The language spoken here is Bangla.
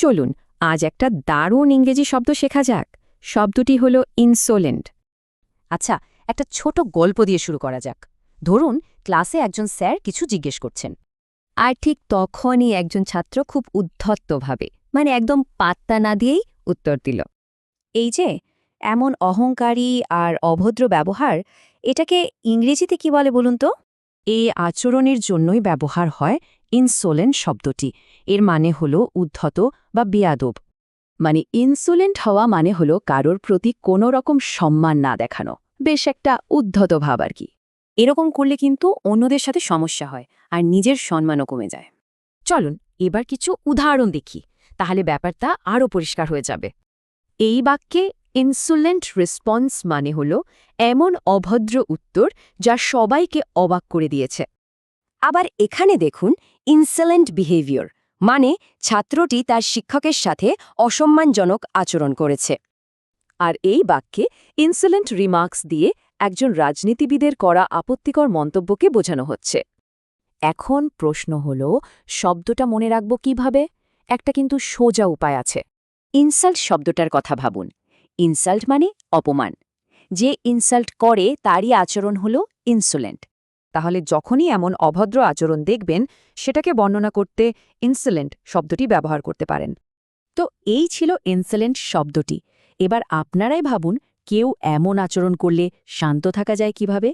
চলুন আজ একটা দারুণ ইংরেজি শব্দ শেখা যাক। শব্দটি হলো ইনসোলেন্ট। আচ্ছা, একটা ছোট গল্প দিয়ে শুরু করা যাক। ধরুন, ক্লাসে একজন স্যার কিছু জিজ্ঞেস করছেন। আর ঠিক তখনই একজন ছাত্র খুব উদ্ধত্তভাবে একদম পাত্তা না দিয়েই উত্তর দিল। এই যে এমন অহংকারী আর অভদ্র ব্যবহার, এটাকে ইংরেজিতে কি বলে বলুন তো? এই আচরণের জন্যই ব্যবহার হয় ইনসোলেন্ট শব্দটি। এর মানে হলো উদ্ধত বা বেয়াদব। ইনসোলেন্ট হওয়া মানে হলো কারোর প্রতি কোনো রকম সম্মান না দেখানো, বেশ একটা উদ্ধত ভাব আর কি। এরকম করলে কিন্তু অন্যদের সাথে সমস্যা হয় আর নিজের সম্মানও কমে যায়। চলুন এবার কিছু উদাহরণ দেখি, তাহলে ব্যাপারটা আরও পরিষ্কার হয়ে যাবে। এই বাক্যে ইনসোলেন্ট রেসপন্স মানে হল এমন অভদ্র উত্তর যা সবাইকে অবাক করে দিয়েছে। আবার এখানে দেখুন, ইনসোলেন্ট বিহেভিয়ার মানে ছাত্রটি তার শিক্ষকের সাথে অসম্মানজনক আচরণ করেছে। আর এই বাক্যে ইনসোলেন্ট রিমার্কস দিয়ে একজন রাজনীতিবিদের করা আপত্তিকর মন্তব্যকে বোঝানো হচ্ছে। এখন প্রশ্ন হল, শব্দটা মনে রাখব কিভাবে? একটা কিন্তু সোজা উপায় আছে। ইনসাল্ট শব্দটার কথা ভাবুন। ইনসাল্ট মানে অপমান। যে ইনসাল্ট করে তারই আচরণ হল ইনসোলেন্ট। তাহলে যখনই এমন অভদ্র আচরণ দেখবেন, সেটাকে বর্ণনা করতে ইনসোলেন্ট শব্দটি ব্যবহার করতে পারেন। তো এই ছিল ইনসোলেন্ট শব্দটি। এবার আপনারাই ভাবুন, কেউ এমন আচরণ করলে শান্ত থাকা যায় কিভাবে?